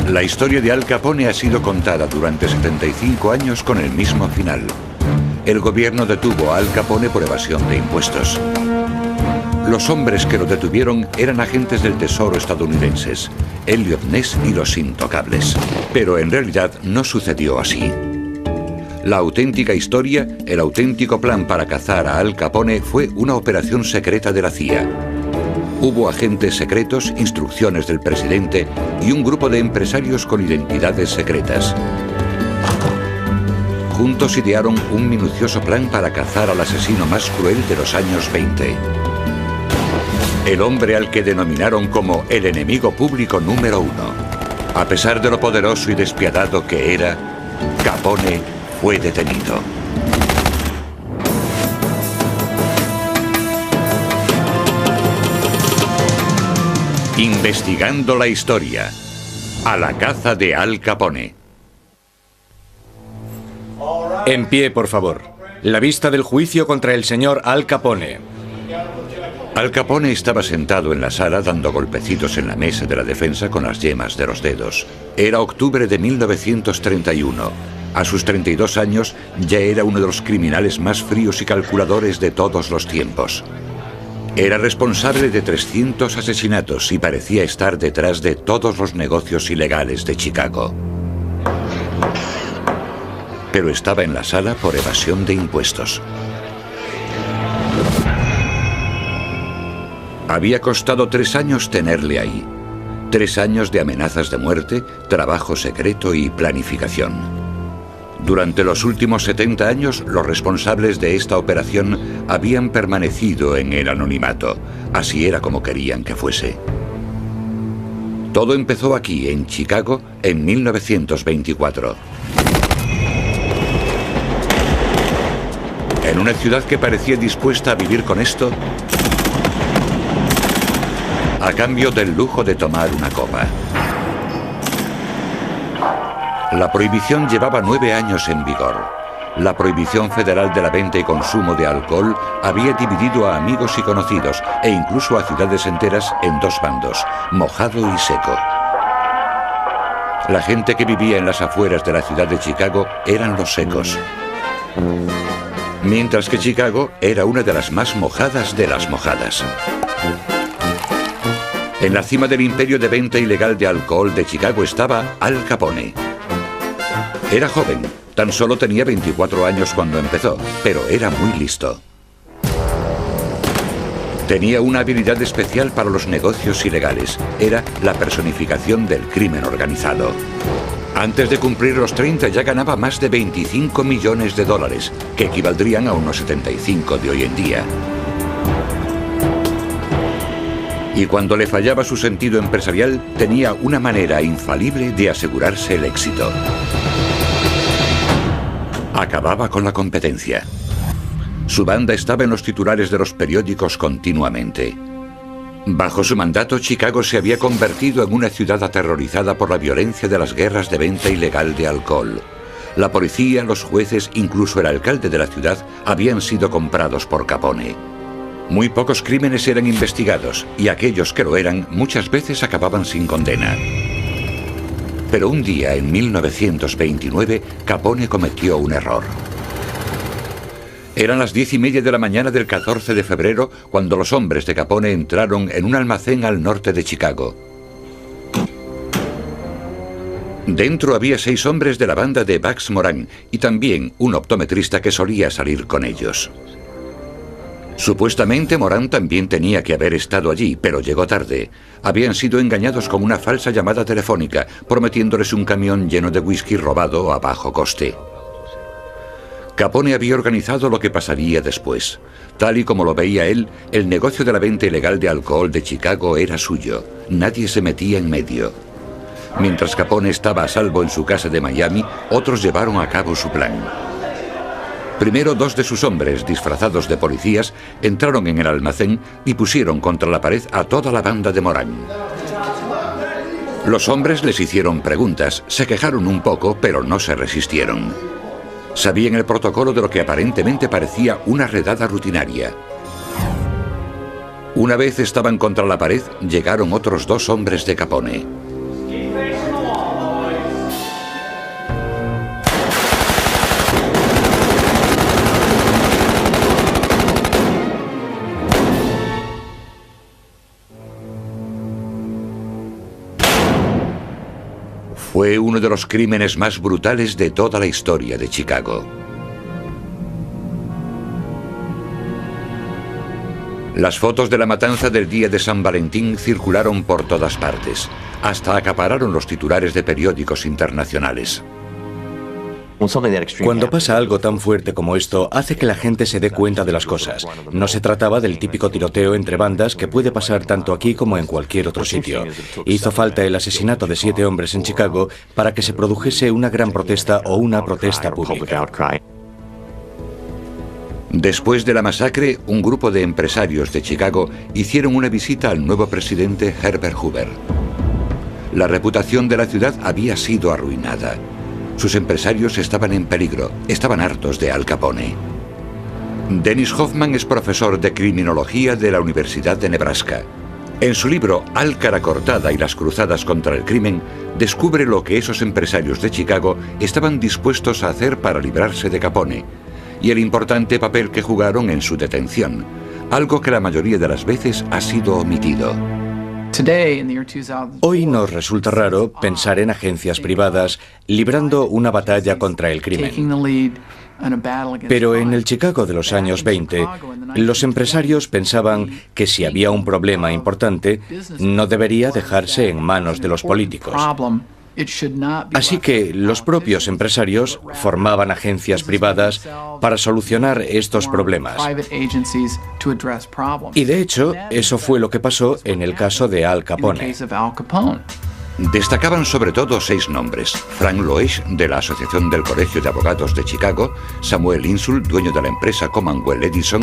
La historia de Al Capone ha sido contada durante 75 años con el mismo final. El gobierno detuvo a Al Capone por evasión de impuestos. Los hombres que lo detuvieron eran agentes del Tesoro estadounidenses, Elliot Ness y los Intocables. Pero en realidad no sucedió así. La auténtica historia, el auténtico plan para cazar a Al Capone fue una operación secreta de la CIA. Hubo agentes secretos, instrucciones del presidente y un grupo de empresarios con identidades secretas. Juntos idearon un minucioso plan para cazar al asesino más cruel de los años 20. El hombre al que denominaron como el enemigo público número 1. A pesar de lo poderoso y despiadado que era, Capone fue detenido. Investigando la historia. A la caza de Al Capone. En pie, por favor. La vista del juicio contra el señor Al Capone. Al Capone estaba sentado en la sala dando golpecitos en la mesa de la defensa con las yemas de los dedos. Era octubre de 1931. A sus 32 años ya era uno de los criminales más fríos y calculadores de todos los tiempos. Era responsable de 300 asesinatos y parecía estar detrás de todos los negocios ilegales de Chicago. Pero estaba en la sala por evasión de impuestos. Había costado 3 años tenerle ahí. 3 años de amenazas de muerte, trabajo secreto y planificación. Durante los últimos 70 años, los responsables de esta operación habían permanecido en el anonimato. Así era como querían que fuese. Todo empezó aquí, en Chicago, en 1924. En una ciudad que parecía dispuesta a vivir con esto, a cambio del lujo de tomar una copa. La prohibición llevaba 9 años en vigor. La prohibición federal de la venta y consumo de alcohol había dividido a amigos y conocidos, e incluso a ciudades enteras, en 2 bandos, mojado y seco. La gente que vivía en las afueras de la ciudad de Chicago eran los secos. Mientras que Chicago era una de las más mojadas de las mojadas. En la cima del imperio de venta ilegal de alcohol de Chicago estaba Al Capone. Era joven, tan solo tenía 24 años cuando empezó, pero era muy listo. Tenía una habilidad especial para los negocios ilegales. Era la personificación del crimen organizado. Antes de cumplir los 30 ya ganaba más de 25 millones de dólares, que equivaldrían a unos 75 de hoy en día. Y cuando le fallaba su sentido empresarial, tenía una manera infalible de asegurarse el éxito. Acababa con la competencia. Su banda estaba en los titulares de los periódicos continuamente. Bajo su mandato, Chicago se había convertido en una ciudad aterrorizada por la violencia de las guerras de venta ilegal de alcohol. La policía, los jueces, incluso el alcalde de la ciudad, habían sido comprados por Capone. Muy pocos crímenes eran investigados, y aquellos que lo eran muchas veces acababan sin condena. Pero un día, en 1929, Capone cometió un error. Eran las 10:30 de la mañana del 14 de febrero cuando los hombres de Capone entraron en un almacén al norte de Chicago. Dentro había 6 hombres de la banda de Bugs Moran y también un optometrista que solía salir con ellos. Supuestamente Moran también tenía que haber estado allí, pero llegó tarde. Habían sido engañados con una falsa llamada telefónica, prometiéndoles un camión lleno de whisky robado a bajo coste. Capone había organizado lo que pasaría después. Tal y como lo veía él, el negocio de la venta ilegal de alcohol de Chicago era suyo. Nadie se metía en medio. Mientras Capone estaba a salvo en su casa de Miami, otros llevaron a cabo su plan. Primero, 2 de sus hombres, disfrazados de policías, entraron en el almacén y pusieron contra la pared a toda la banda de Moran. Los hombres les hicieron preguntas, se quejaron un poco, pero no se resistieron. Sabían el protocolo de lo que aparentemente parecía una redada rutinaria. Una vez estaban contra la pared, llegaron otros 2 hombres de Capone. Fue uno de los crímenes más brutales de toda la historia de Chicago. Las fotos de la matanza del día de San Valentín circularon por todas partes, hasta acapararon los titulares de periódicos internacionales. Cuando pasa algo tan fuerte como esto, hace que la gente se dé cuenta de las cosas. No se trataba del típico tiroteo entre bandas que puede pasar tanto aquí como en cualquier otro sitio. Hizo falta el asesinato de 7 hombres en Chicago para que se produjese una gran protesta o una protesta pública. Después de la masacre, un grupo de empresarios de Chicago hicieron una visita al nuevo presidente Herbert Hoover. La reputación de la ciudad había sido arruinada. Sus empresarios estaban en peligro, estaban hartos de Al Capone. Dennis Hoffman es profesor de criminología de la Universidad de Nebraska. En su libro Al cara cortada y las cruzadas contra el crimen, descubre lo que esos empresarios de Chicago estaban dispuestos a hacer para librarse de Capone, y el importante papel que jugaron en su detención, algo que la mayoría de las veces ha sido omitido. Hoy nos resulta raro pensar en agencias privadas librando una batalla contra el crimen. Pero en el Chicago de los años 20, los empresarios pensaban que si había un problema importante, no debería dejarse en manos de los políticos. Así que los propios empresarios formaban agencias privadas para solucionar estos problemas. Y de hecho, eso fue lo que pasó en el caso de Al Capone. Destacaban sobre todo 6 nombres: Frank Loesch, de la Asociación del Colegio de Abogados de Chicago; Samuel Insull, dueño de la empresa Commonwealth Edison;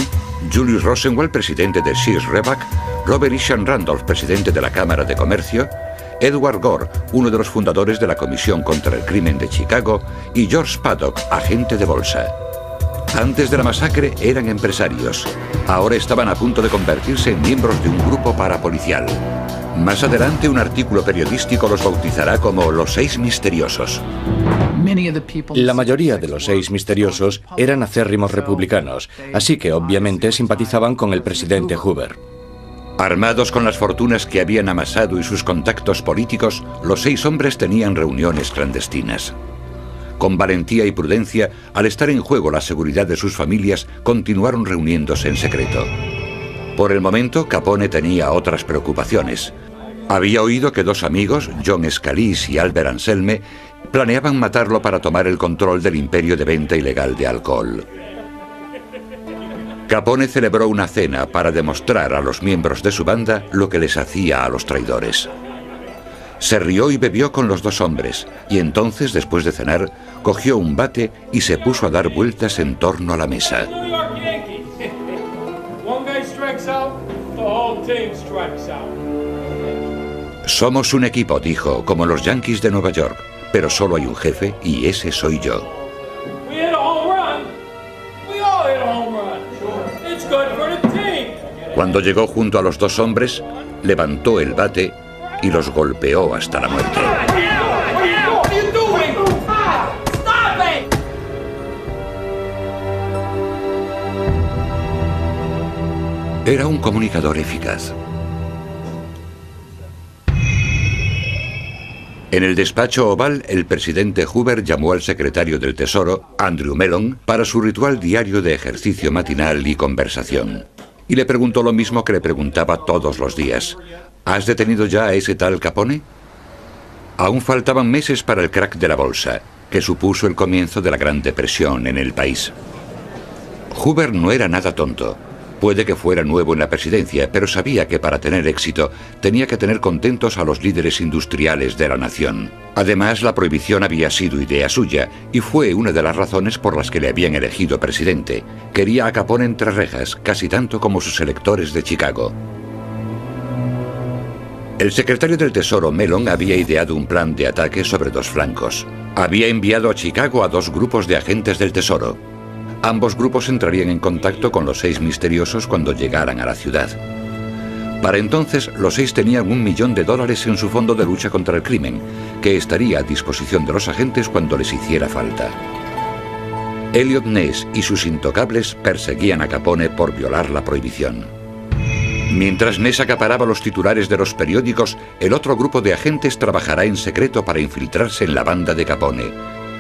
Julius Rosenwald, presidente de Sears Roebuck; Robert Isham Randolph, presidente de la Cámara de Comercio; Edward Gore, uno de los fundadores de la Comisión contra el Crimen de Chicago; y George Paddock, agente de bolsa. Antes de la masacre eran empresarios. Ahora estaban a punto de convertirse en miembros de un grupo parapolicial. Más adelante, un artículo periodístico los bautizará como los 6 misteriosos. La mayoría de los 6 misteriosos eran acérrimos republicanos, así que obviamente simpatizaban con el presidente Hoover. Armados con las fortunas que habían amasado y sus contactos políticos, los 6 hombres tenían reuniones clandestinas. Con valentía y prudencia, al estar en juego la seguridad de sus familias, continuaron reuniéndose en secreto. Por el momento, Capone tenía otras preocupaciones. Había oído que 2 amigos, John Scalise y Albert Anselme, planeaban matarlo para tomar el control del imperio de venta ilegal de alcohol. Capone celebró una cena para demostrar a los miembros de su banda lo que les hacía a los traidores. Se rió y bebió con los 2 hombres, y entonces, después de cenar, cogió un bate y se puso a dar vueltas en torno a la mesa. Somos un equipo, dijo, como los Yankees de Nueva York, pero solo hay un jefe y ese soy yo. Cuando llegó junto a los 2 hombres, levantó el bate y los golpeó hasta la muerte. Era un comunicador eficaz. En el despacho oval, el presidente Hoover llamó al secretario del Tesoro, Andrew Mellon, para su ritual diario de ejercicio matinal y conversación. Y le preguntó lo mismo que le preguntaba todos los días: ¿has detenido ya a ese tal Capone? Aún faltaban meses para el crack de la bolsa, que supuso el comienzo de la Gran Depresión en el país. Hoover no era nada tonto. Puede que fuera nuevo en la presidencia, pero sabía que para tener éxito tenía que tener contentos a los líderes industriales de la nación. Además, la prohibición había sido idea suya y fue una de las razones por las que le habían elegido presidente. Quería a Capone entre rejas, casi tanto como sus electores de Chicago. El secretario del Tesoro, Mellon, había ideado un plan de ataque sobre 2 flancos. Había enviado a Chicago a 2 grupos de agentes del Tesoro. Ambos grupos entrarían en contacto con los 6 misteriosos cuando llegaran a la ciudad. Para entonces, los 6 tenían $1 millón en su fondo de lucha contra el crimen, que estaría a disposición de los agentes cuando les hiciera falta. Elliot Ness y sus intocables perseguían a Capone por violar la prohibición. Mientras Ness acaparaba los titulares de los periódicos, el otro grupo de agentes trabajará en secreto para infiltrarse en la banda de Capone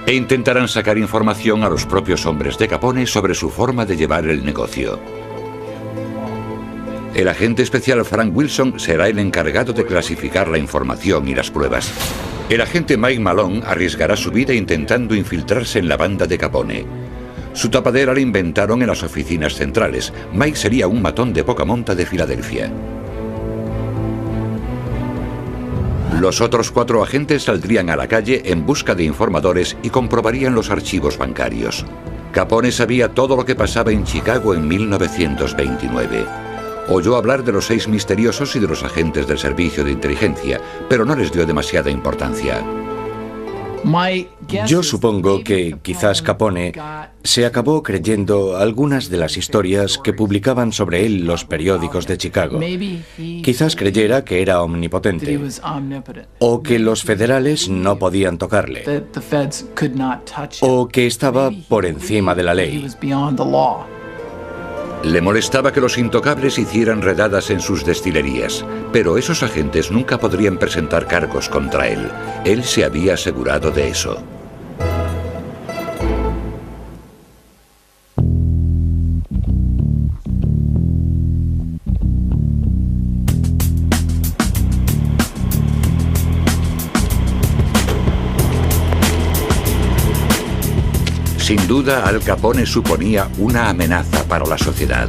e intentarán sacar información a los propios hombres de Capone sobre su forma de llevar el negocio. El agente especial Frank Wilson será el encargado de clasificar la información y las pruebas. El agente Mike Malone arriesgará su vida intentando infiltrarse en la banda de Capone. Su tapadera la inventaron en las oficinas centrales. Mike sería un matón de poca monta de Filadelfia. Los otros 4 agentes saldrían a la calle en busca de informadores y comprobarían los archivos bancarios. Capone sabía todo lo que pasaba en Chicago en 1929. Oyó hablar de los 6 misteriosos y de los agentes del servicio de inteligencia, pero no les dio demasiada importancia. Yo supongo que quizás Capone se acabó creyendo algunas de las historias que publicaban sobre él los periódicos de Chicago. Quizás creyera que era omnipotente o que los federales no podían tocarle o que estaba por encima de la ley. Le molestaba que los intocables hicieran redadas en sus destilerías, pero esos agentes nunca podrían presentar cargos contra él. Él se había asegurado de eso. Sin duda, Al Capone suponía una amenaza para la sociedad.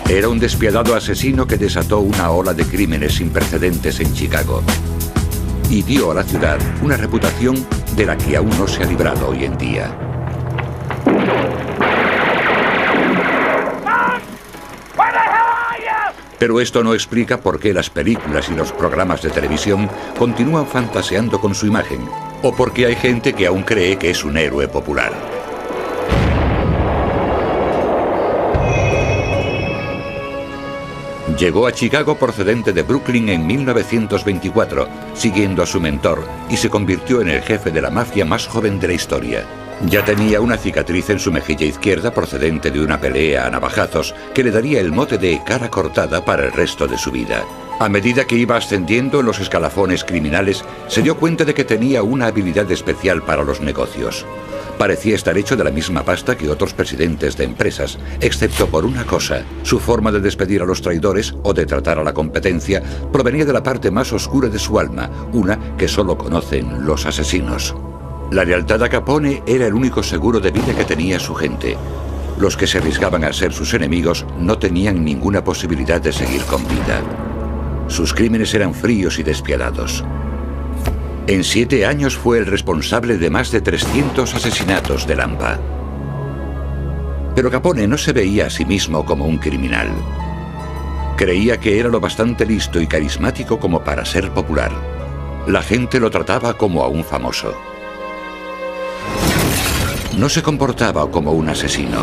Era un despiadado asesino que desató una ola de crímenes sin precedentes en Chicago y dio a la ciudad una reputación de la que aún no se ha librado hoy en día. Pero esto no explica por qué las películas y los programas de televisión continúan fantaseando con su imagen, o por qué hay gente que aún cree que es un héroe popular. Llegó a Chicago procedente de Brooklyn en 1924, siguiendo a su mentor, y se convirtió en el jefe de la mafia más joven de la historia. Ya tenía una cicatriz en su mejilla izquierda procedente de una pelea a navajazos que le daría el mote de cara cortada para el resto de su vida. A medida que iba ascendiendo en los escalafones criminales, se dio cuenta de que tenía una habilidad especial para los negocios. Parecía estar hecho de la misma pasta que otros presidentes de empresas, excepto por una cosa: su forma de despedir a los traidores o de tratar a la competencia provenía de la parte más oscura de su alma, una que solo conocen los asesinos. La lealtad a Capone era el único seguro de vida que tenía su gente. Los que se arriesgaban a ser sus enemigos no tenían ninguna posibilidad de seguir con vida. Sus crímenes eran fríos y despiadados. En 7 años fue el responsable de más de 300 asesinatos de Lampa. Pero Capone no se veía a sí mismo como un criminal. Creía que era lo bastante listo y carismático como para ser popular. La gente lo trataba como a un famoso. No se comportaba como un asesino.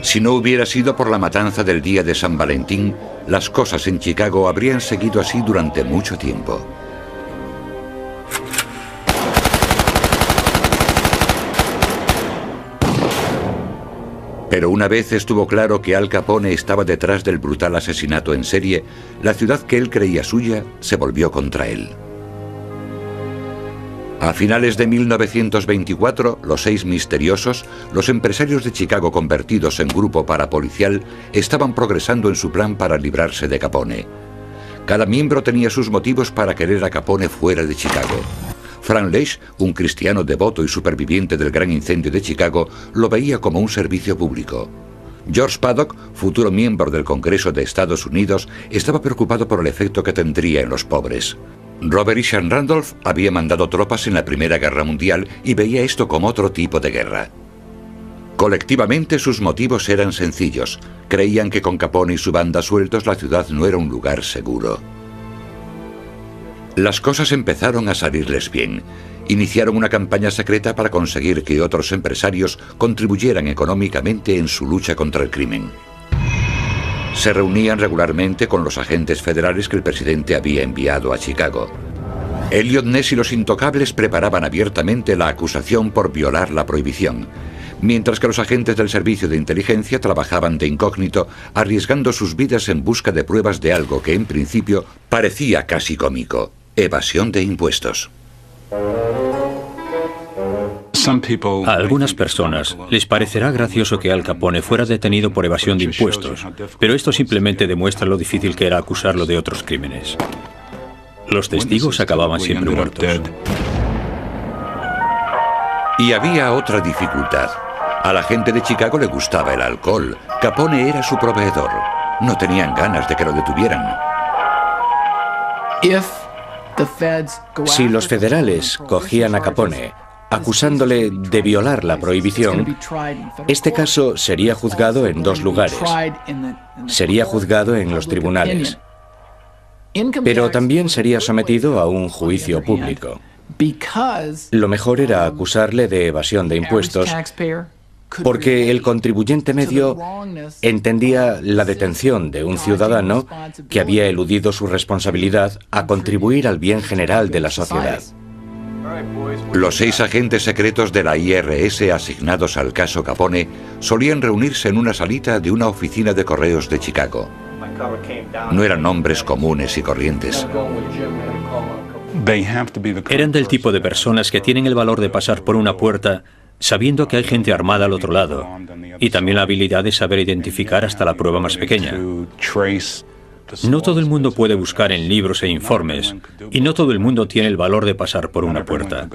Si no hubiera sido por la matanza del día de San Valentín, las cosas en Chicago habrían seguido así durante mucho tiempo. Pero una vez estuvo claro que Al Capone estaba detrás del brutal asesinato en serie, la ciudad que él creía suya se volvió contra él. A finales de 1924, los 6 misteriosos, los empresarios de Chicago convertidos en grupo parapolicial, estaban progresando en su plan para librarse de Capone. Cada miembro tenía sus motivos para querer a Capone fuera de Chicago. Frank Leach, un cristiano devoto y superviviente del gran incendio de Chicago, lo veía como un servicio público. George Paddock, futuro miembro del Congreso de Estados Unidos, estaba preocupado por el efecto que tendría en los pobres. Robert Isham Randolph había mandado tropas en la Primera Guerra Mundial y veía esto como otro tipo de guerra. Colectivamente sus motivos eran sencillos. Creían que con Capone y su banda sueltos la ciudad no era un lugar seguro. Las cosas empezaron a salirles bien. Iniciaron una campaña secreta para conseguir que otros empresarios contribuyeran económicamente en su lucha contra el crimen. Se reunían regularmente con los agentes federales que el presidente había enviado a Chicago. Elliot Ness y los intocables preparaban abiertamente la acusación por violar la prohibición, mientras que los agentes del servicio de inteligencia trabajaban de incógnito, arriesgando sus vidas en busca de pruebas de algo que en principio parecía casi cómico: evasión de impuestos. A algunas personas les parecerá gracioso que Al Capone fuera detenido por evasión de impuestos, pero esto simplemente demuestra lo difícil que era acusarlo de otros crímenes. Los testigos acababan siempre muertos. Y había otra dificultad. A la gente de Chicago le gustaba el alcohol. Capone era su proveedor. No tenían ganas de que lo detuvieran. Si los federales cogían a Capone acusándole de violar la prohibición, este caso sería juzgado en dos lugares. Sería juzgado en los tribunales, pero también sería sometido a un juicio público. Lo mejor era acusarle de evasión de impuestos, porque el contribuyente medio entendía la detención de un ciudadano que había eludido su responsabilidad a contribuir al bien general de la sociedad. Los 6 agentes secretos de la IRS asignados al caso Capone solían reunirse en una salita de una oficina de correos de Chicago. No eran hombres comunes y corrientes. Eran del tipo de personas que tienen el valor de pasar por una puerta sabiendo que hay gente armada al otro lado, y también la habilidad de saber identificar hasta la prueba más pequeña. No todo el mundo puede buscar en libros e informes, y no todo el mundo tiene el valor de pasar por una puerta.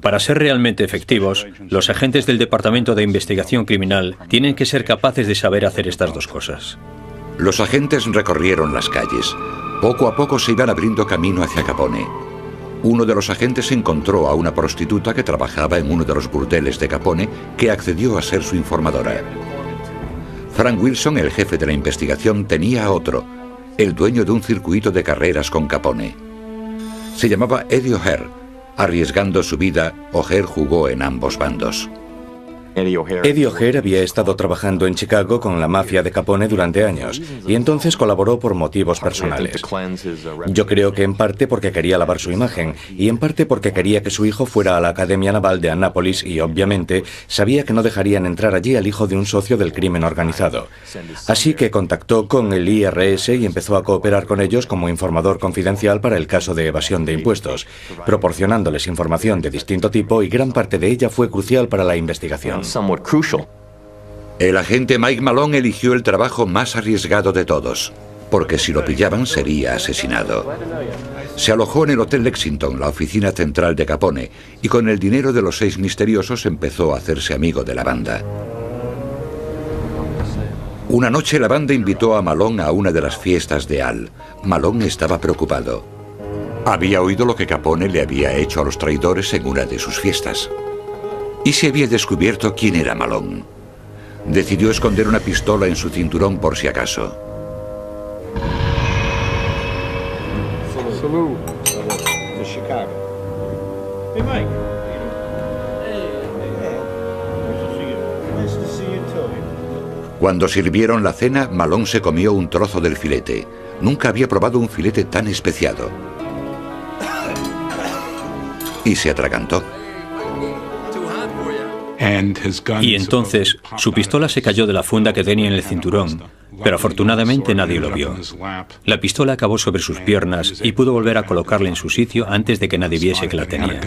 Para ser realmente efectivos, los agentes del Departamento de Investigación Criminal tienen que ser capaces de saber hacer estas dos cosas. Los agentes recorrieron las calles. Poco a poco se iban abriendo camino hacia Capone. Uno de los agentes encontró a una prostituta que trabajaba en uno de los burdeles de Capone, que accedió a ser su informadora. Frank Wilson, el jefe de la investigación, tenía a otro, el dueño de un circuito de carreras con Capone. Se llamaba Eddie O'Hare. Arriesgando su vida, O'Hare jugó en ambos bandos. Eddie O'Hare había estado trabajando en Chicago con la mafia de Capone durante años y entonces colaboró por motivos personales. Yo creo que en parte porque quería lavar su imagen y en parte porque quería que su hijo fuera a la Academia Naval de Annapolis y obviamente sabía que no dejarían entrar allí al hijo de un socio del crimen organizado. Así que contactó con el IRS y empezó a cooperar con ellos como informador confidencial para el caso de evasión de impuestos, proporcionándoles información de distinto tipo y gran parte de ella fue crucial para la investigación. El agente Mike Malone eligió el trabajo más arriesgado de todos, porque si lo pillaban sería asesinado. Se alojó en el Hotel Lexington, la oficina central de Capone, y con el dinero de los 6 misteriosos empezó a hacerse amigo de la banda. Una noche la banda invitó a Malone a una de las fiestas de Al. Malone estaba preocupado. Había oído lo que Capone le había hecho a los traidores en una de sus fiestas. Y se había descubierto quién era Malone. Decidió esconder una pistola en su cinturón por si acaso. Cuando sirvieron la cena, Malone se comió un trozo del filete. Nunca había probado un filete tan especiado. Y se atragantó. Y entonces su pistola se cayó de la funda que tenía en el cinturón, pero afortunadamente nadie lo vio. La pistola acabó sobre sus piernas y pudo volver a colocarla en su sitio antes de que nadie viese que la tenía.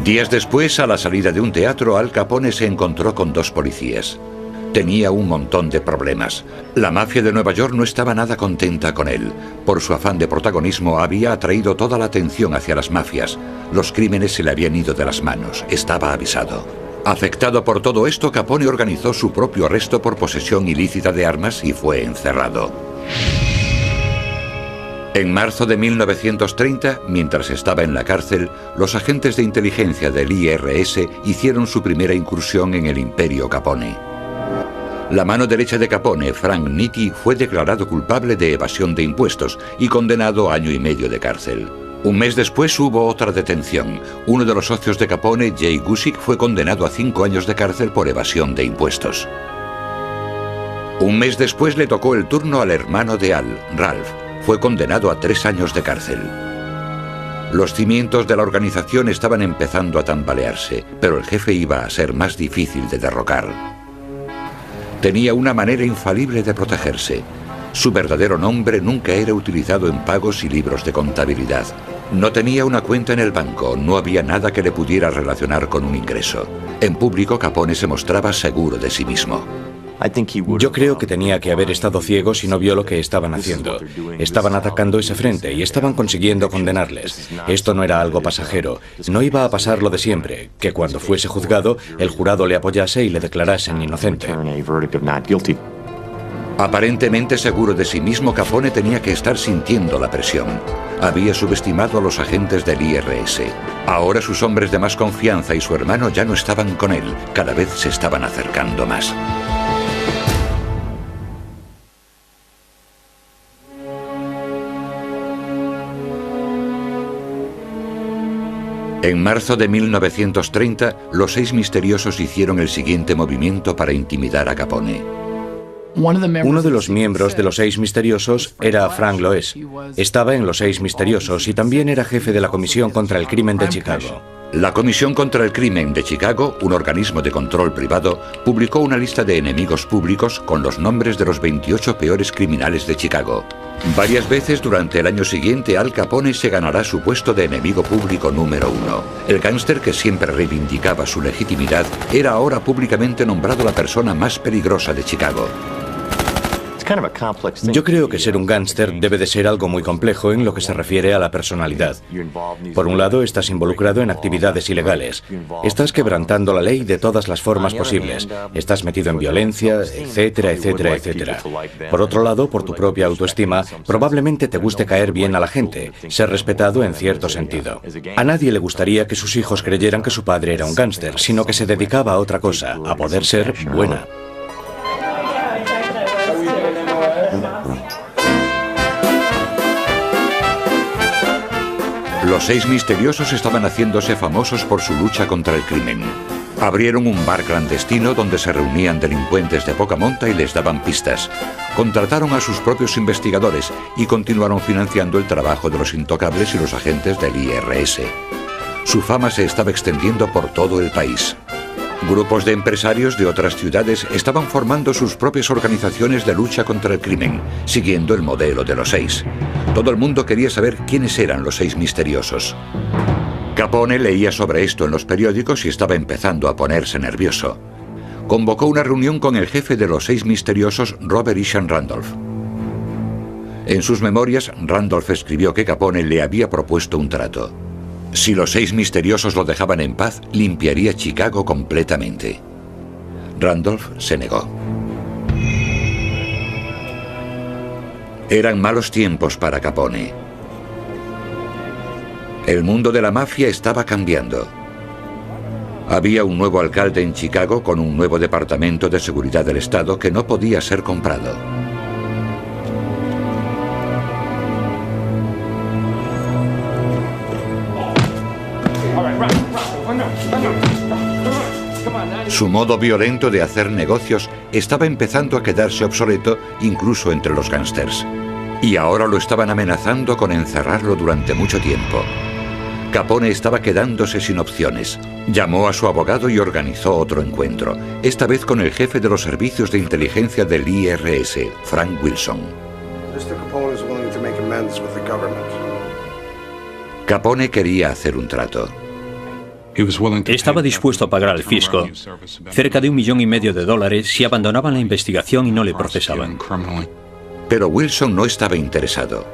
Días después, a la salida de un teatro, Al Capone se encontró con 2 policías. Tenía un montón de problemas. La mafia de Nueva York no estaba nada contenta con él. Por su afán de protagonismo había atraído toda la atención hacia las mafias. Los crímenes se le habían ido de las manos. Estaba avisado. Afectado por todo esto, Capone organizó su propio arresto por posesión ilícita de armas y fue encerrado. En marzo de 1930, mientras estaba en la cárcel, los agentes de inteligencia del IRS hicieron su primera incursión en el imperio Capone. La mano derecha de Capone, Frank Nitti, fue declarado culpable de evasión de impuestos y condenado a 1 año y medio de cárcel. Un mes después hubo otra detención. Uno de los socios de Capone, Jay Gusick, fue condenado a 5 años de cárcel por evasión de impuestos. Un mes después le tocó el turno al hermano de Al, Ralph. fue condenado a 3 años de cárcel. Los cimientos de la organización estaban empezando a tambalearse, pero el jefe iba a ser más difícil de derrocar. Tenía una manera infalible de protegerse. Su verdadero nombre nunca era utilizado en pagos y libros de contabilidad. No tenía una cuenta en el banco, no había nada que le pudiera relacionar con un ingreso. En público, Capone se mostraba seguro de sí mismo. Yo creo que tenía que haber estado ciego si no vio lo que estaban haciendo. Estaban atacando ese frente y estaban consiguiendo condenarles. Esto no era algo pasajero. No iba a pasar lo de siempre, que cuando fuese juzgado, el jurado le apoyase y le declarasen inocente. Aparentemente seguro de sí mismo, Capone tenía que estar sintiendo la presión. Había subestimado a los agentes del IRS. Ahora sus hombres de más confianza y su hermano ya no estaban con él. Cada vez se estaban acercando más. En marzo de 1930, los 6 misteriosos hicieron el siguiente movimiento para intimidar a Capone. Uno de los miembros de los 6 misteriosos era Frank Loes. Estaba en los 6 misteriosos y también era jefe de la Comisión contra el Crimen de Chicago. La Comisión contra el Crimen de Chicago, un organismo de control privado, publicó una lista de enemigos públicos con los nombres de los 28 peores criminales de Chicago. Varias veces durante el año siguiente, Al Capone se ganará su puesto de enemigo público número 1. El gángster, que siempre reivindicaba su legitimidad, era ahora públicamente nombrado la persona más peligrosa de Chicago. Yo creo que ser un gángster debe de ser algo muy complejo en lo que se refiere a la personalidad. Por un lado, estás involucrado en actividades ilegales. Estás quebrantando la ley de todas las formas posibles. Estás metido en violencia, etcétera, etcétera, etcétera. Por otro lado, por tu propia autoestima, probablemente te guste caer bien a la gente, ser respetado en cierto sentido. A nadie le gustaría que sus hijos creyeran que su padre era un gángster, sino que se dedicaba a otra cosa, a poder ser buena. Los 6 misteriosos estaban haciéndose famosos por su lucha contra el crimen. Abrieron un bar clandestino donde se reunían delincuentes de poca monta y les daban pistas. Contrataron a sus propios investigadores y continuaron financiando el trabajo de los intocables y los agentes del IRS. Su fama se estaba extendiendo por todo el país. Grupos de empresarios de otras ciudades estaban formando sus propias organizaciones de lucha contra el crimen, siguiendo el modelo de los 6. Todo el mundo quería saber quiénes eran los 6 misteriosos. Capone leía sobre esto en los periódicos y estaba empezando a ponerse nervioso. Convocó una reunión con el jefe de los 6 misteriosos, Robert Isham Randolph. En sus memorias, Randolph escribió que Capone le había propuesto un trato. Si los 6 misteriosos lo dejaban en paz, limpiaría Chicago completamente. Randolph se negó. Eran malos tiempos para Capone. El mundo de la mafia estaba cambiando. Había un nuevo alcalde en Chicago con un nuevo departamento de seguridad del Estado que no podía ser comprado. Su modo violento de hacer negocios estaba empezando a quedarse obsoleto incluso entre los gángsters. Y ahora lo estaban amenazando con encerrarlo durante mucho tiempo. Capone estaba quedándose sin opciones. Llamó a su abogado y organizó otro encuentro, esta vez con el jefe de los servicios de inteligencia del IRS, Frank Wilson. Capone quería hacer un trato. Estaba dispuesto a pagar al fisco cerca de $1,5 millones si abandonaban la investigación y no le procesaban. Pero Wilson no estaba interesado.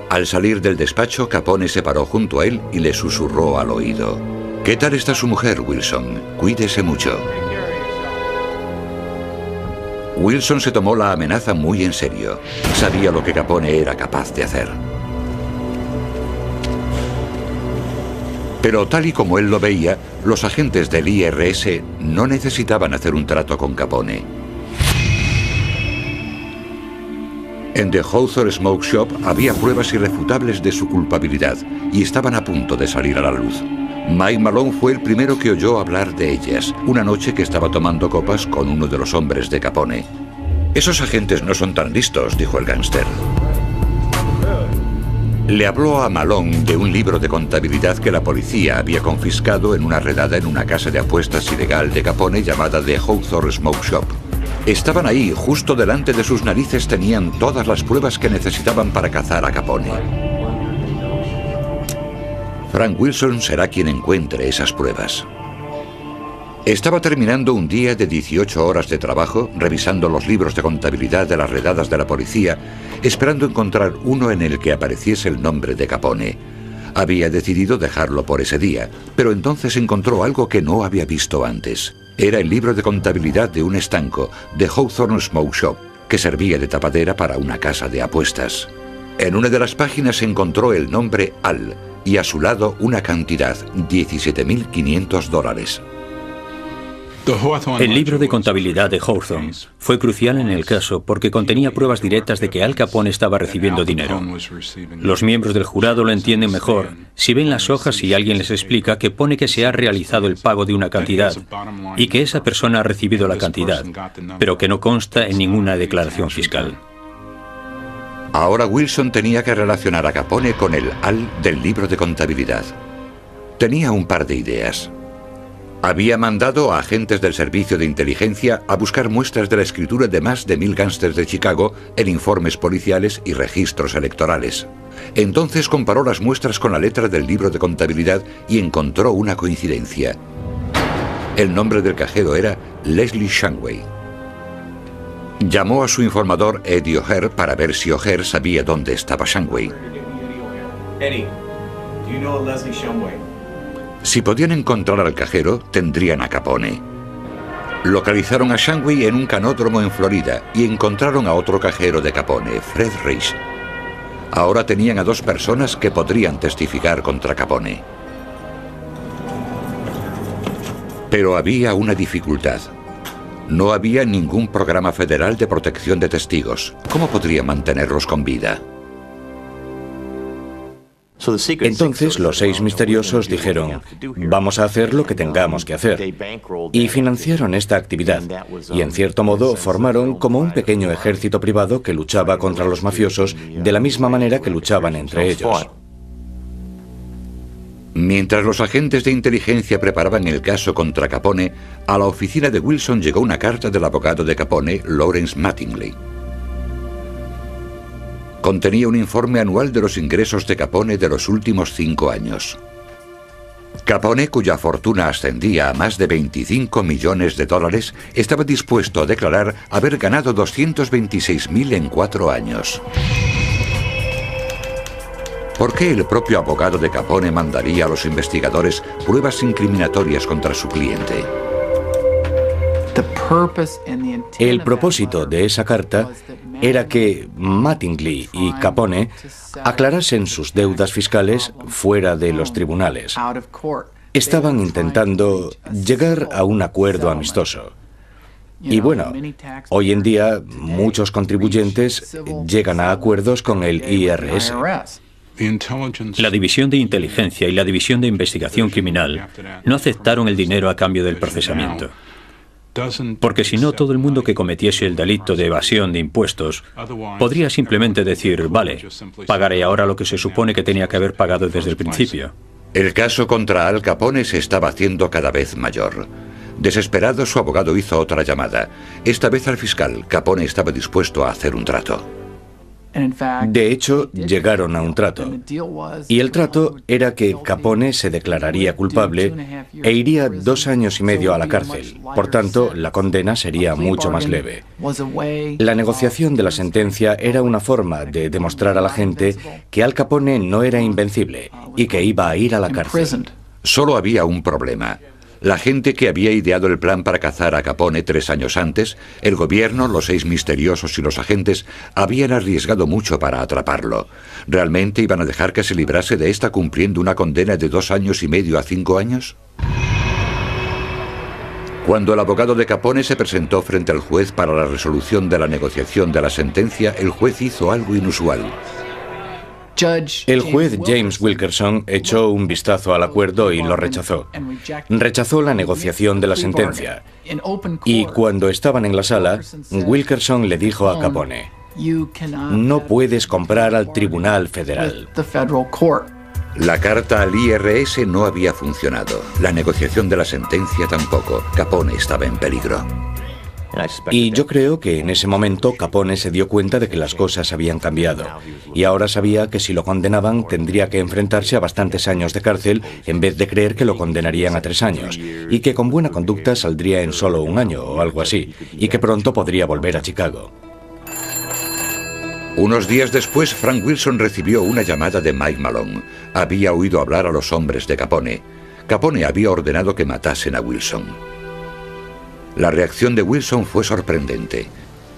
Al salir del despacho, Capone se paró junto a él y le susurró al oído: ¿Qué tal está su mujer, Wilson? Cuídese mucho. Wilson se tomó la amenaza muy en serio. Sabía lo que Capone era capaz de hacer. Pero tal y como él lo veía, los agentes del IRS no necesitaban hacer un trato con Capone. En The Hawthorne Smoke Shop había pruebas irrefutables de su culpabilidad y estaban a punto de salir a la luz. Mike Malone fue el primero que oyó hablar de ellas, una noche que estaba tomando copas con uno de los hombres de Capone. «Esos agentes no son tan listos», dijo el gángster. Le habló a Malone de un libro de contabilidad que la policía había confiscado en una redada en una casa de apuestas ilegal de Capone llamada The Hawthorne Smoke Shop. Estaban ahí, justo delante de sus narices tenían todas las pruebas que necesitaban para cazar a Capone. Frank Wilson será quien encuentre esas pruebas. Estaba terminando un día de 18 horas de trabajo, revisando los libros de contabilidad de las redadas de la policía, esperando encontrar uno en el que apareciese el nombre de Capone. Había decidido dejarlo por ese día, pero entonces encontró algo que no había visto antes. Era el libro de contabilidad de un estanco, de Hawthorne Smoke Shop, que servía de tapadera para una casa de apuestas. En una de las páginas encontró el nombre Al y a su lado una cantidad, $17.500. El libro de contabilidad de Hawthorne fue crucial en el caso porque contenía pruebas directas de que Al Capone estaba recibiendo dinero. Los miembros del jurado lo entienden mejor si ven las hojas y alguien les explica que pone que se ha realizado el pago de una cantidad y que esa persona ha recibido la cantidad, pero que no consta en ninguna declaración fiscal. Ahora Wilson tenía que relacionar a Capone con el Al del libro de contabilidad. Tenía un par de ideas. Había mandado a agentes del servicio de inteligencia a buscar muestras de la escritura de más de 1000 gángsters de Chicago en informes policiales y registros electorales. Entonces comparó las muestras con la letra del libro de contabilidad y encontró una coincidencia. El nombre del cajero era Leslie Shanway. Llamó a su informador Eddie O'Hare para ver si O'Hare sabía dónde estaba Shanway. Eddie, do you know Leslie Shanway? Si podían encontrar al cajero, tendrían a Capone. Localizaron a Shanway en un canódromo en Florida y encontraron a otro cajero de Capone, Fred Rich. Ahora tenían a 2 personas que podrían testificar contra Capone. Pero había una dificultad. No había ningún programa federal de protección de testigos. ¿Cómo podrían mantenerlos con vida? Entonces los 6 misteriosos dijeron, vamos a hacer lo que tengamos que hacer. Y financiaron esta actividad. Y en cierto modo formaron como un pequeño ejército privado que luchaba contra los mafiosos de la misma manera que luchaban entre ellos. Mientras los agentes de inteligencia preparaban el caso contra Capone, a la oficina de Wilson llegó una carta del abogado de Capone, Lawrence Mattingly. Contenía un informe anual de los ingresos de Capone de los últimos 5 años. Capone, cuya fortuna ascendía a más de $25 millones, estaba dispuesto a declarar haber ganado $226.000 en 4 años. ¿Por qué el propio abogado de Capone mandaría a los investigadores pruebas incriminatorias contra su cliente? El propósito de esa carta era que Mattingly y Capone aclarasen sus deudas fiscales fuera de los tribunales. Estaban intentando llegar a un acuerdo amistoso. Y bueno, hoy en día muchos contribuyentes llegan a acuerdos con el IRS. La División de Inteligencia y la División de Investigación Criminal no aceptaron el dinero a cambio del procesamiento. Porque si no, todo el mundo que cometiese el delito de evasión de impuestos podría simplemente decir, vale, pagaré ahora lo que se supone que tenía que haber pagado desde el principio. El caso contra Al Capone se estaba haciendo cada vez mayor. Desesperado, su abogado hizo otra llamada. Esta vez al fiscal. Capone estaba dispuesto a hacer un trato. De hecho, llegaron a un trato. Y el trato era que Capone se declararía culpable e iría 2 años y medio a la cárcel. Por tanto, la condena sería mucho más leve. La negociación de la sentencia era una forma de demostrar a la gente que Al Capone no era invencible y que iba a ir a la cárcel. Solo había un problema. La gente que había ideado el plan para cazar a Capone 3 años antes, el gobierno, los 6 misteriosos y los agentes, habían arriesgado mucho para atraparlo. ¿Realmente iban a dejar que se librase de esta cumpliendo una condena de 2 años y medio a 5 años? Cuando el abogado de Capone se presentó frente al juez para la resolución de la negociación de la sentencia, el juez hizo algo inusual. El juez James Wilkerson echó un vistazo al acuerdo y lo rechazó. Rechazó la negociación de la sentencia. Y cuando estaban en la sala, Wilkerson le dijo a Capone, No puedes comprar al Tribunal Federal. La carta al IRS no había funcionado. La negociación de la sentencia tampoco. Capone estaba en peligro. Y yo creo que en ese momento Capone se dio cuenta de que las cosas habían cambiado. Y ahora sabía que si lo condenaban tendría que enfrentarse a bastantes años de cárcel en vez de creer que lo condenarían a 3 años. Y que con buena conducta saldría en solo 1 año o algo así. Y que pronto podría volver a Chicago. Unos días después, Frank Wilson recibió una llamada de Mike Malone. Había oído hablar a los hombres de Capone. Capone había ordenado que matasen a Wilson. La reacción de Wilson fue sorprendente.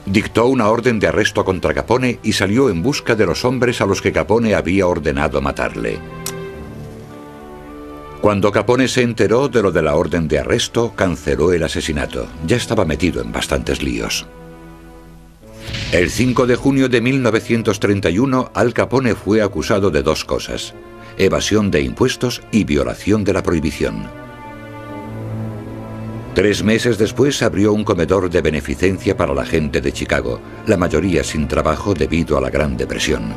Dictó una orden de arresto contra Capone y salió en busca de los hombres a los que Capone había ordenado matarle. Cuando Capone se enteró de lo de la orden de arresto, canceló el asesinato. Ya estaba metido en bastantes líos. El 5 de junio de 1931, Al Capone fue acusado de 2 cosas: evasión de impuestos y violación de la prohibición. 3 meses después abrió un comedor de beneficencia para la gente de Chicago, la mayoría sin trabajo debido a la Gran Depresión.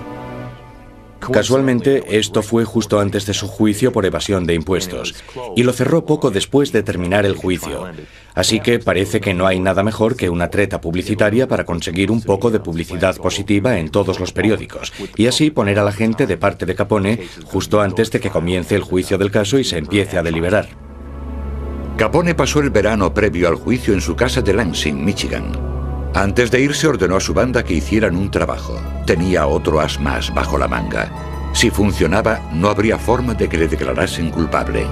Casualmente, esto fue justo antes de su juicio por evasión de impuestos, y lo cerró poco después de terminar el juicio. Así que parece que no hay nada mejor que una treta publicitaria para conseguir un poco de publicidad positiva en todos los periódicos, y así poner a la gente de parte de Capone justo antes de que comience el juicio del caso y se empiece a deliberar. Capone pasó el verano previo al juicio en su casa de Lansing, Michigan. Antes de irse ordenó a su banda que hicieran un trabajo. Tenía otro as más bajo la manga. Si funcionaba, no habría forma de que le declarasen culpable.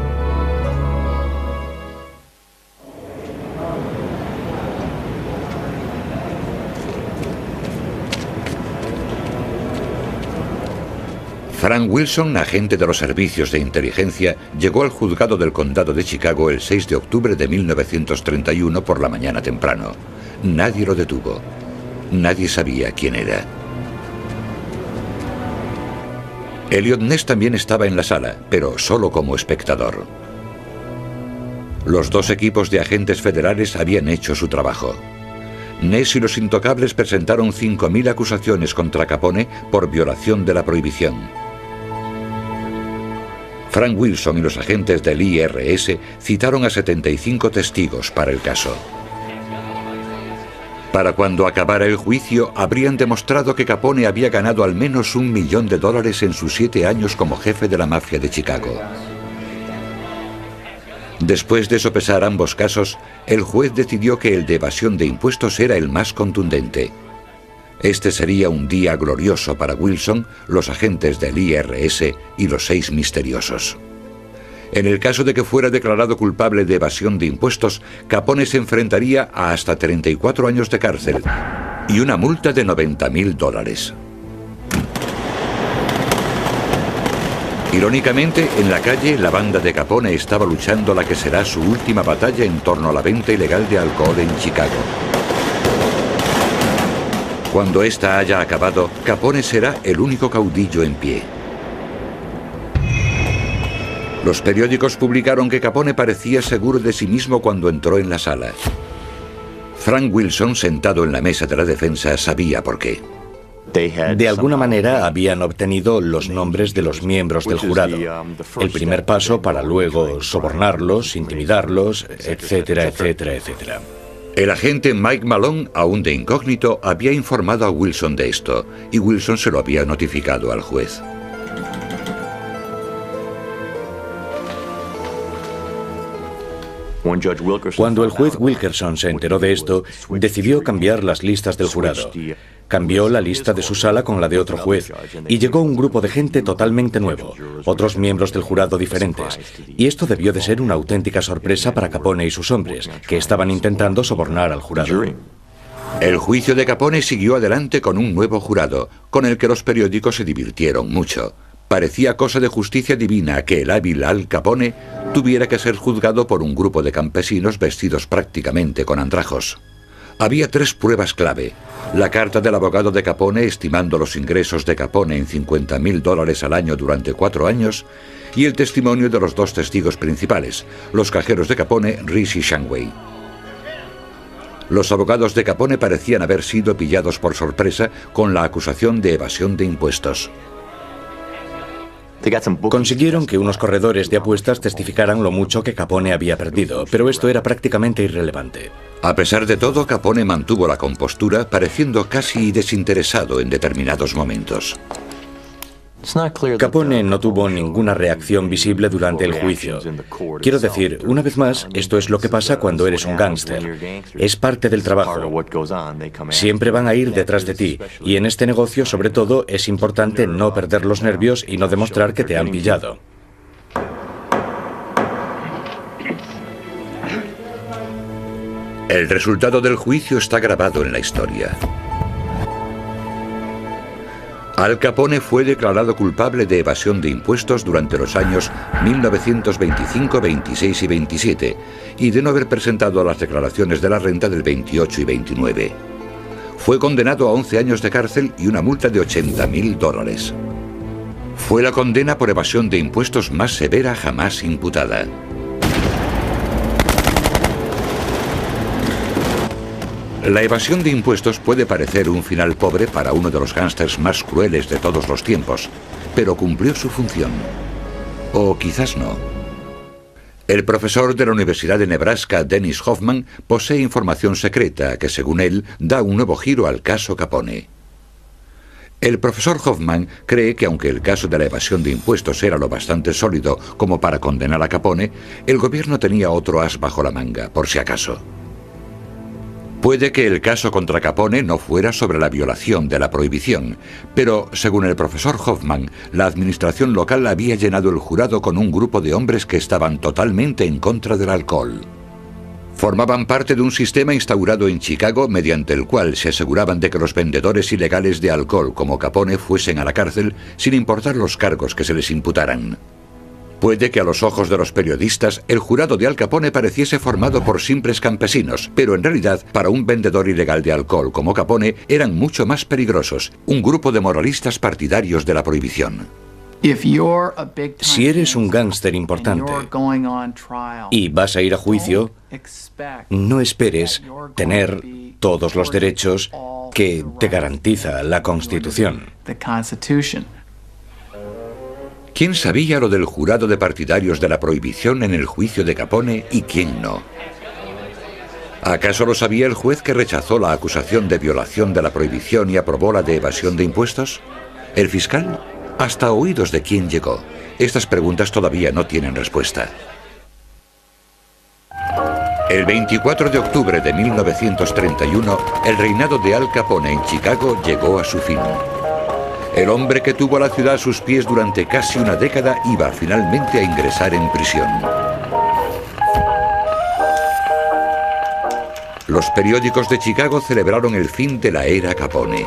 Frank Wilson, agente de los servicios de inteligencia, llegó al juzgado del condado de Chicago el 6 de octubre de 1931 por la mañana temprano. Nadie lo detuvo. Nadie sabía quién era. Elliot Ness también estaba en la sala, pero solo como espectador. Los 2 equipos de agentes federales habían hecho su trabajo. Ness y los intocables presentaron 5.000 acusaciones contra Capone por violación de la prohibición. Frank Wilson y los agentes del IRS citaron a 75 testigos para el caso. Para cuando acabara el juicio, habrían demostrado que Capone había ganado al menos $1 millón en sus 7 años como jefe de la mafia de Chicago. Después de sopesar ambos casos, el juez decidió que el de evasión de impuestos era el más contundente. Este sería un día glorioso para Wilson, los agentes del IRS y los 6 misteriosos. En el caso de que fuera declarado culpable de evasión de impuestos, Capone se enfrentaría a hasta 34 años de cárcel y una multa de $90.000. Irónicamente, en la calle, la banda de Capone estaba luchando la que será su última batalla en torno a la venta ilegal de alcohol en Chicago. Cuando esta haya acabado, Capone será el único caudillo en pie. Los periódicos publicaron que Capone parecía seguro de sí mismo cuando entró en la sala. Frank Wilson, sentado en la mesa de la defensa, sabía por qué. De alguna manera habían obtenido los nombres de los miembros del jurado. El primer paso para luego sobornarlos, intimidarlos, etcétera, etcétera, etcétera. El agente Mike Malone, aún de incógnito, había informado a Wilson de esto, y Wilson se lo había notificado al juez. Cuando el juez Wilkerson se enteró de esto, decidió cambiar las listas del jurado. Cambió la lista de su sala con la de otro juez y llegó un grupo de gente totalmente nuevo, otros miembros del jurado diferentes. Y esto debió de ser una auténtica sorpresa para Capone y sus hombres, que estaban intentando sobornar al jurado. El juicio de Capone siguió adelante con un nuevo jurado, con el que los periódicos se divirtieron mucho. Parecía cosa de justicia divina que el hábil Al Capone tuviera que ser juzgado por un grupo de campesinos vestidos prácticamente con andrajos. Había 3 pruebas clave: la carta del abogado de Capone estimando los ingresos de Capone en $50.000 al año durante 4 años, y el testimonio de los 2 testigos principales, los cajeros de Capone, Reese y Shanway. Los abogados de Capone parecían haber sido pillados por sorpresa con la acusación de evasión de impuestos. Consiguieron que unos corredores de apuestas testificaran lo mucho que Capone había perdido, pero esto era prácticamente irrelevante. A pesar de todo, Capone mantuvo la compostura, pareciendo casi desinteresado en determinados momentos. Capone no tuvo ninguna reacción visible durante el juicio. Quiero decir, una vez más, esto es lo que pasa cuando eres un gángster. Es parte del trabajo. Siempre van a ir detrás de ti, y en este negocio, sobre todo, es importante no perder los nervios y no demostrar que te han pillado. El resultado del juicio está grabado en la historia. Al Capone fue declarado culpable de evasión de impuestos durante los años 1925, 26 y 27 y de no haber presentado las declaraciones de la renta del 28 y 29. Fue condenado a 11 años de cárcel y una multa de $80.000. Fue la condena por evasión de impuestos más severa jamás imputada. La evasión de impuestos puede parecer un final pobre para uno de los gángsters más crueles de todos los tiempos, pero cumplió su función. O quizás no. El profesor de la Universidad de Nebraska, Dennis Hoffman, posee información secreta que, según él, da un nuevo giro al caso Capone. El profesor Hoffman cree que aunque el caso de la evasión de impuestos era lo bastante sólido como para condenar a Capone, el gobierno tenía otro as bajo la manga, por si acaso. Puede que el caso contra Capone no fuera sobre la violación de la prohibición, pero, según el profesor Hoffman, la administración local había llenado el jurado con un grupo de hombres que estaban totalmente en contra del alcohol. Formaban parte de un sistema instaurado en Chicago mediante el cual se aseguraban de que los vendedores ilegales de alcohol como Capone fuesen a la cárcel sin importar los cargos que se les imputaran. Puede que a los ojos de los periodistas el jurado de Al Capone pareciese formado por simples campesinos, pero en realidad, para un vendedor ilegal de alcohol como Capone, eran mucho más peligrosos, un grupo de moralistas partidarios de la prohibición. Si eres un gángster importante y vas a ir a juicio, no esperes tener todos los derechos que te garantiza la Constitución. ¿Quién sabía lo del jurado de partidarios de la prohibición en el juicio de Capone y quién no? ¿Acaso lo sabía el juez que rechazó la acusación de violación de la prohibición y aprobó la de evasión de impuestos? ¿El fiscal? ¿Hasta oídos de quién llegó? Estas preguntas todavía no tienen respuesta. El 24 de octubre de 1931, el reinado de Al Capone en Chicago llegó a su fin. El hombre que tuvo a la ciudad a sus pies durante casi una década iba finalmente a ingresar en prisión. Los periódicos de Chicago celebraron el fin de la era Capone.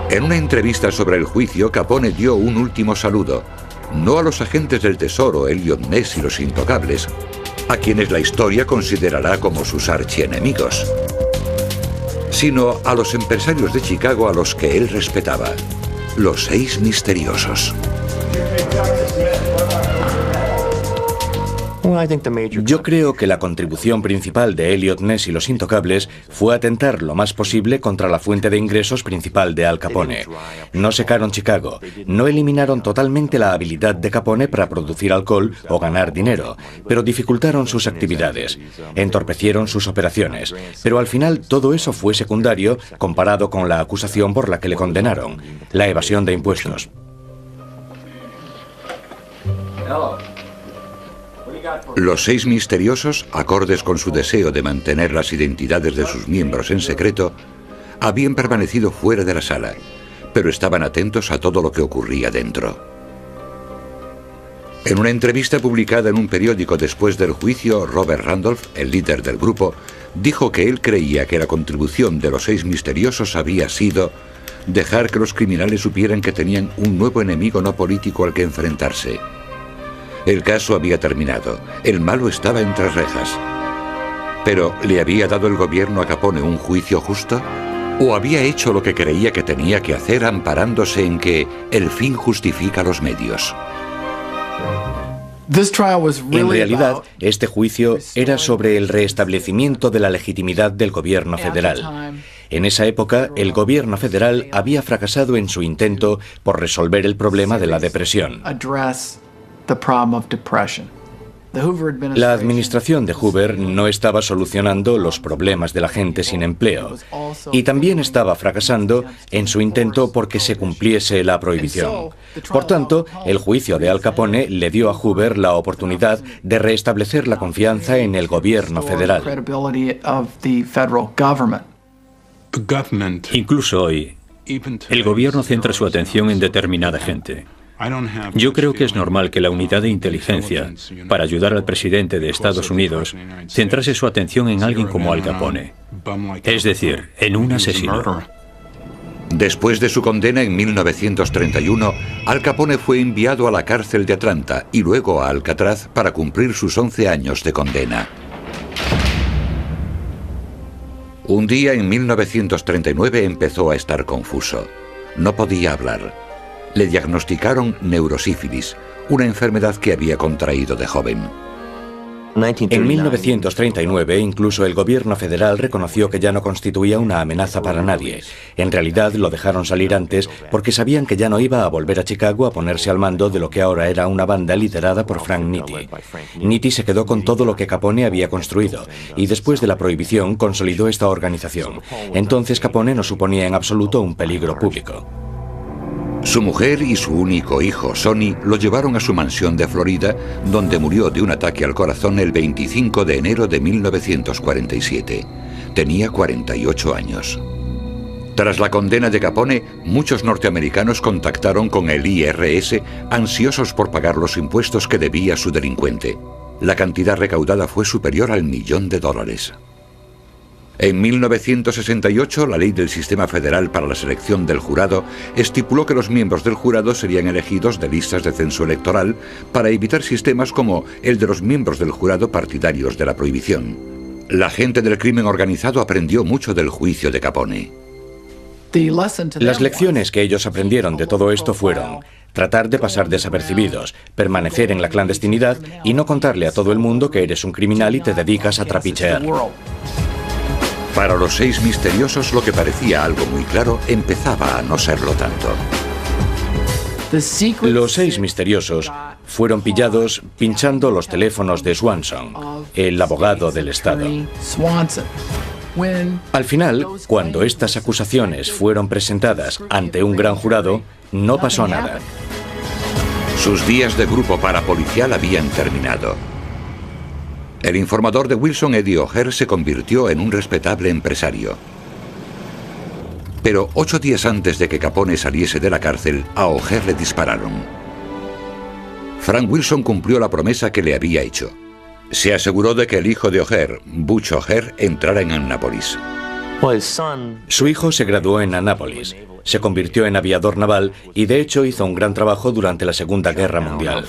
En una entrevista sobre el juicio, Capone dio un último saludo, no a los agentes del tesoro, Elliot Ness y los intocables, a quienes la historia considerará como sus archienemigos, sino a los empresarios de Chicago a los que él respetaba, los 6 misteriosos. Yo creo que la contribución principal de Elliot Ness y los intocables fue atentar lo más posible contra la fuente de ingresos principal de Al Capone. No secaron Chicago, no eliminaron totalmente la habilidad de Capone para producir alcohol o ganar dinero, pero dificultaron sus actividades, entorpecieron sus operaciones, pero al final todo eso fue secundario comparado con la acusación por la que le condenaron, la evasión de impuestos. Los 6 misteriosos, acordes con su deseo de mantener las identidades de sus miembros en secreto, habían permanecido fuera de la sala, pero estaban atentos a todo lo que ocurría dentro. En una entrevista publicada en un periódico después del juicio, Robert Randolph, el líder del grupo, dijo que él creía que la contribución de los 6 misteriosos había sido dejar que los criminales supieran que tenían un nuevo enemigo no político al que enfrentarse. El caso había terminado. El malo estaba entre rejas. ¿Pero le había dado el gobierno a Capone un juicio justo? ¿O había hecho lo que creía que tenía que hacer amparándose en que el fin justifica los medios? En realidad, este juicio era sobre el restablecimiento de la legitimidad del gobierno federal. En esa época, el gobierno federal había fracasado en su intento por resolver el problema de la depresión. La administración de Hoover no estaba solucionando los problemas de la gente sin empleo y también estaba fracasando en su intento porque se cumpliese la prohibición. Por tanto, el juicio de Al Capone le dio a Hoover la oportunidad de restablecer la confianza en el gobierno federal. Incluso hoy, el gobierno centra su atención en determinada gente. Yo creo que es normal que la unidad de inteligencia, para ayudar al presidente de Estados Unidos, centrase su atención en alguien como Al Capone, es decir, en un asesino. Después de su condena en 1931, Al Capone fue enviado a la cárcel de Atlanta y luego a Alcatraz para cumplir sus 11 años de condena. Un día en 1939 empezó a estar confuso. No podía hablar. Le diagnosticaron neurosífilis, una enfermedad que había contraído de joven. En 1939, incluso el gobierno federal reconoció que ya no constituía una amenaza para nadie. En realidad, lo dejaron salir antes porque sabían que ya no iba a volver a Chicago a ponerse al mando de lo que ahora era una banda liderada por Frank Nitti. Nitti se quedó con todo lo que Capone había construido y después de la prohibición consolidó esta organización. Entonces Capone no suponía en absoluto un peligro público. Su mujer y su único hijo, Sonny, lo llevaron a su mansión de Florida, donde murió de un ataque al corazón el 25 de enero de 1947. Tenía 48 años. Tras la condena de Capone, muchos norteamericanos contactaron con el IRS, ansiosos por pagar los impuestos que debía su delincuente. La cantidad recaudada fue superior al $1.000.000. En 1968, la ley del Sistema Federal para la Selección del Jurado estipuló que los miembros del jurado serían elegidos de listas de censo electoral para evitar sistemas como el de los miembros del jurado partidarios de la prohibición. La gente del crimen organizado aprendió mucho del juicio de Capone. Las lecciones que ellos aprendieron de todo esto fueron: tratar de pasar desapercibidos, permanecer en la clandestinidad y no contarle a todo el mundo que eres un criminal y te dedicas a trapichear. Para los 6 misteriosos, lo que parecía algo muy claro empezaba a no serlo tanto. Los 6 misteriosos fueron pillados pinchando los teléfonos de Swanson, el abogado del Estado. Al final, cuando estas acusaciones fueron presentadas ante un gran jurado, no pasó nada. Sus días de grupo parapolicial habían terminado. El informador de Wilson, Eddie O'Hare, se convirtió en un respetable empresario. Pero 8 días antes de que Capone saliese de la cárcel, a O'Hare le dispararon. Frank Wilson cumplió la promesa que le había hecho. Se aseguró de que el hijo de O'Hare, Butch O'Hare, entrara en Annapolis. Su hijo se graduó en Annapolis, se convirtió en aviador naval y de hecho hizo un gran trabajo durante la Segunda Guerra Mundial.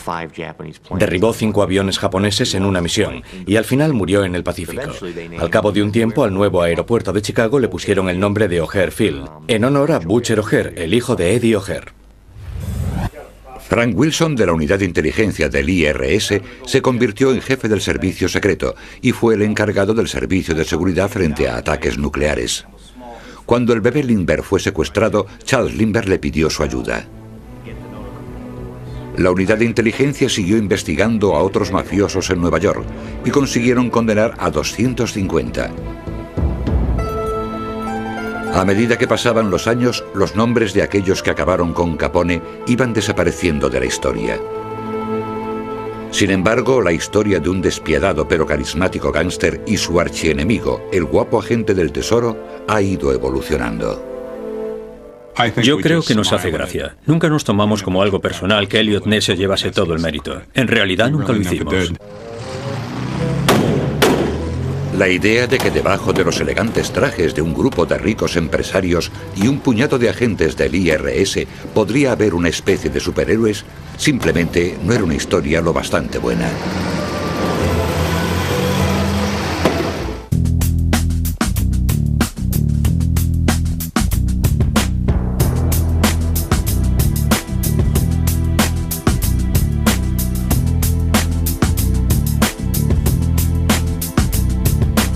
Derribó 5 aviones japoneses en una misión y al final murió en el Pacífico. Al cabo de un tiempo, al nuevo aeropuerto de Chicago le pusieron el nombre de O'Hare Field, en honor a Butcher O'Hare, el hijo de Eddie O'Hare. Frank Wilson, de la unidad de inteligencia del IRS, se convirtió en jefe del servicio secreto y fue el encargado del servicio de seguridad frente a ataques nucleares. Cuando el bebé Lindbergh fue secuestrado, Charles Lindbergh le pidió su ayuda. La unidad de inteligencia siguió investigando a otros mafiosos en Nueva York y consiguieron condenar a 250. A medida que pasaban los años, los nombres de aquellos que acabaron con Capone iban desapareciendo de la historia. Sin embargo, la historia de un despiadado pero carismático gángster y su archienemigo, el guapo agente del tesoro, ha ido evolucionando. Yo creo que nos hace gracia. Nunca nos tomamos como algo personal que Elliot Ness se llevase todo el mérito. En realidad nunca lo hicimos. La idea de que debajo de los elegantes trajes de un grupo de ricos empresarios y un puñado de agentes del IRS podría haber una especie de superhéroes simplemente no era una historia lo bastante buena.